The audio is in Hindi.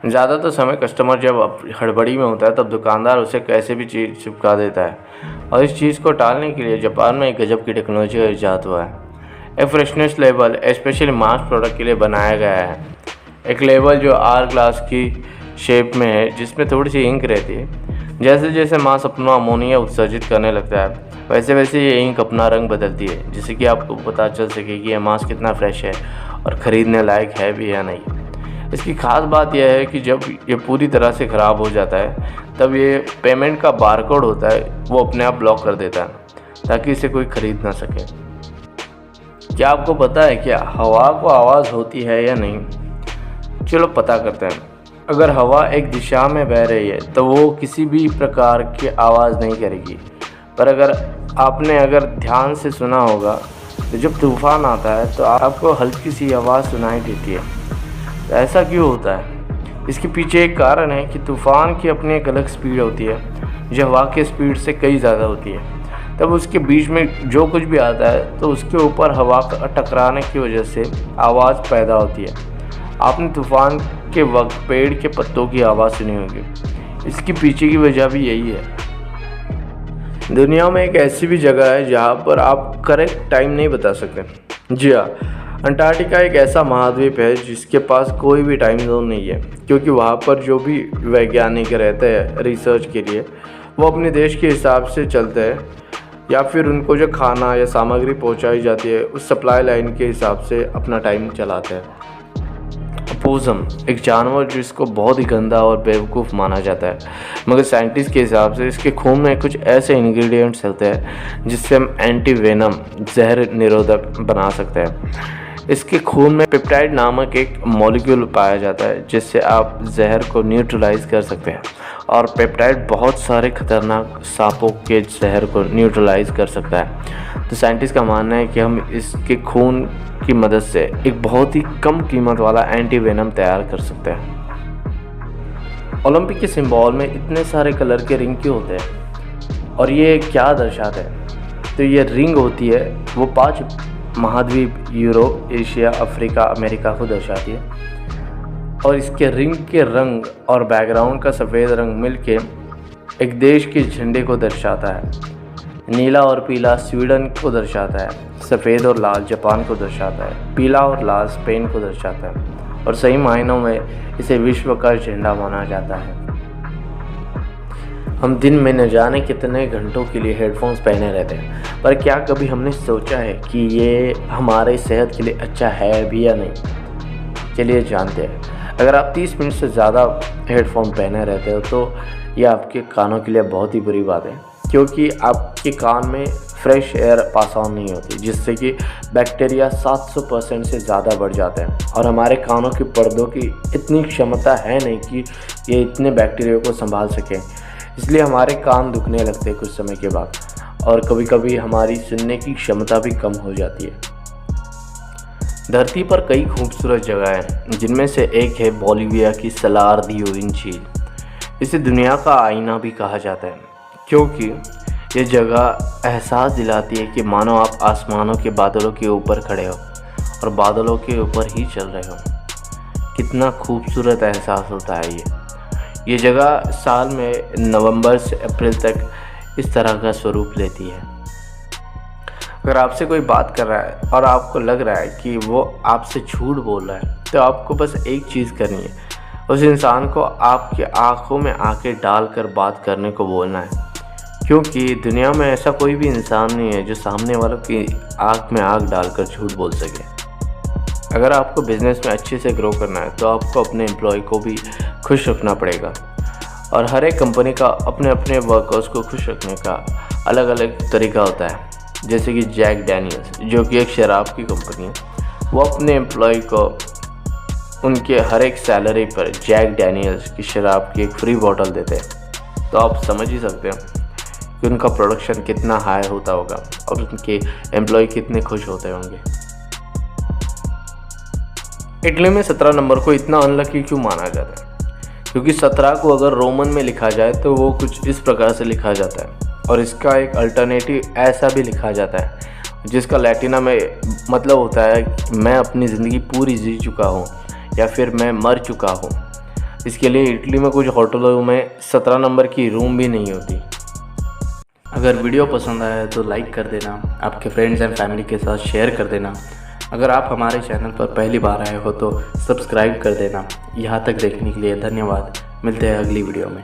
ज़्यादातर समय कस्टमर जब हड़बड़ी में होता है तब दुकानदार उसे कैसे भी चीज़ चिपका देता है, और इस चीज़ को टालने के लिए जापान में एक गजब की टेक्नोलॉजी का इजाद हुआ है। एक फ्रेशनेस लेबल स्पेशली मास प्रोडक्ट के लिए बनाया गया है। एक लेबल जो आर ग्लास की शेप में है, जिसमें थोड़ी सी इंक रहती है। जैसे जैसे मांस अपना अमोनिया उत्सर्जित करने लगता है, वैसे वैसे ये इंक अपना रंग बदलती है, जिससे कि आपको पता चल सके कि यह मांस कितना फ्रेश है और ख़रीदने लायक है भी या नहीं। इसकी ख़ास बात यह है कि जब ये पूरी तरह से ख़राब हो जाता है, तब ये पेमेंट का बारकोड होता है वो अपने आप ब्लॉक कर देता है, ताकि इसे कोई ख़रीद ना सके। क्या आपको पता है क्या हवा को आवाज़ होती है या नहीं? चलो पता करते हैं। अगर हवा एक दिशा में बह रही है तो वो किसी भी प्रकार की आवाज़ नहीं करेगी, पर अगर ध्यान से सुना होगा तो जब तूफ़ान आता है तो आपको हल्की सी आवाज़ सुनाई देती है। तो ऐसा क्यों होता है? इसके पीछे एक कारण है कि तूफ़ान की अपनी एक अलग स्पीड होती है, जो हवा की स्पीड से कई ज़्यादा होती है। तब उसके बीच में जो कुछ भी आता है तो उसके ऊपर हवा का टकराने की वजह से आवाज़ पैदा होती है। आपने तूफ़ान के वक्त पेड़ के पत्तों की आवाज़ सुनी होगी। इसके पीछे की वजह भी यही है। दुनिया में एक ऐसी भी जगह है जहाँ पर आप करेक्ट टाइम नहीं बता सकते। जी हाँ, अंटार्कटिका एक ऐसा महाद्वीप है जिसके पास कोई भी टाइम जोन नहीं है, क्योंकि वहाँ पर जो भी वैज्ञानिक रहते हैं रिसर्च के लिए, वो अपने देश के हिसाब से चलते हैं, या फिर उनको जो खाना या सामग्री पहुँचाई जाती है उस सप्लाई लाइन के हिसाब से अपना टाइम चलाते हैं। पोसम एक जानवर जिसको बहुत ही गंदा और बेवकूफ़ माना जाता है, मगर साइंटिस्ट के हिसाब से इसके खून में कुछ ऐसे इंग्रेडिएंट्स होते हैं जिससे हम एंटी वेनम जहर निरोधक बना सकते हैं। इसके खून में पेप्टाइड नामक एक मॉलिक्यूल पाया जाता है जिससे आप जहर को न्यूट्रलाइज कर सकते हैं, और पेप्टाइड बहुत सारे खतरनाक सांपों के जहर को न्यूट्रलाइज कर सकता है। तो साइंटिस्ट का मानना है कि हम इसके खून की मदद से एक बहुत ही कम कीमत वाला एंटी वेनम तैयार कर सकते हैं। ओलंपिक के सिंबल में इतने सारे कलर के रिंग क्यों होते हैं, और ये क्या दर्शाते हैं? तो ये रिंग होती है वो 5 महाद्वीप यूरोप, एशिया, अफ्रीका, अमेरिका को दर्शाती है, और इसके रिंग के रंग और बैकग्राउंड का सफ़ेद रंग मिलके एक देश के झंडे को दर्शाता है। नीला और पीला स्वीडन को दर्शाता है, सफ़ेद और लाल जापान को दर्शाता है, पीला और लाल स्पेन को दर्शाता है, और सही मायनों में इसे विश्व का झंडा माना जाता है। हम दिन में न जाने कितने घंटों के लिए हेडफोन्स पहने रहते हैं, पर क्या कभी हमने सोचा है कि ये हमारे सेहत के लिए अच्छा है भी या नहीं? चलिए जानते हैं। अगर आप 30 मिनट से ज़्यादा हेडफोन पहने रहते हो तो ये आपके कानों के लिए बहुत ही बुरी बात है, क्योंकि आपके कान में फ्रेश एयर पास ऑन नहीं होती, जिससे कि बैक्टीरिया 700% से ज़्यादा बढ़ जाते हैं, और हमारे कानों की पर्दों की इतनी क्षमता है नहीं कि ये इतने बैक्टीरिया को संभाल सकें। इसलिए हमारे कान दुखने लगते हैं कुछ समय के बाद, और कभी कभी हमारी सुनने की क्षमता भी कम हो जाती है। धरती पर कई खूबसूरत जगह हैं, जिनमें से एक है बोलिविया की सलार दी हुई झील। इसे दुनिया का आईना भी कहा जाता है, क्योंकि ये जगह एहसास दिलाती है कि मानो आप आसमानों के बादलों के ऊपर खड़े हो और बादलों के ऊपर ही चल रहे हो। कितना खूबसूरत एहसास होता है ये जगह साल में नवंबर से अप्रैल तक इस तरह का स्वरूप लेती है। अगर आपसे कोई बात कर रहा है और आपको लग रहा है कि वो आपसे झूठ बोल रहा है, तो आपको बस एक चीज़ करनी है, उस इंसान को आपकी आंखों में आंखें डालकर बात करने को बोलना है, क्योंकि दुनिया में ऐसा कोई भी इंसान नहीं है जो सामने वालों की आंख में आंख डालकर झूठ बोल सके। अगर आपको बिज़नेस में अच्छे से ग्रो करना है तो आपको अपने एम्प्लॉय को भी खुश रखना पड़ेगा, और हर एक कंपनी का अपने अपने वर्कर्स को खुश रखने का अलग अलग तरीका होता है। जैसे कि जैक डैनियल्स, जो कि एक शराब की कंपनी है, वो अपने एम्प्लॉय को उनके हर एक सैलरी पर जैक डैनियल्स की शराब की एक फ्री बोतल देते हैं। तो आप समझ ही सकते हैं कि उनका प्रोडक्शन कितना हाई होता होगा और उनके एम्प्लॉय कितने खुश होते होंगे। इटली में 17 नंबर को इतना अनलकी क्यों माना जाता है? क्योंकि 17 को अगर रोमन में लिखा जाए तो वो कुछ इस प्रकार से लिखा जाता है, और इसका एक अल्टरनेटिव ऐसा भी लिखा जाता है जिसका लैटिना में मतलब होता है मैं अपनी ज़िंदगी पूरी जी चुका हूँ, या फिर मैं मर चुका हूँ। इसके लिए इटली में कुछ होटलों में 17 नंबर की रूम भी नहीं होती। अगर वीडियो पसंद आया तो लाइक कर देना, आपके फ्रेंड्स एंड फैमिली के साथ शेयर कर देना। अगर आप हमारे चैनल पर पहली बार आए हो तो सब्सक्राइब कर देना। यहाँ तक देखने के लिए धन्यवाद। मिलते हैं अगली वीडियो में।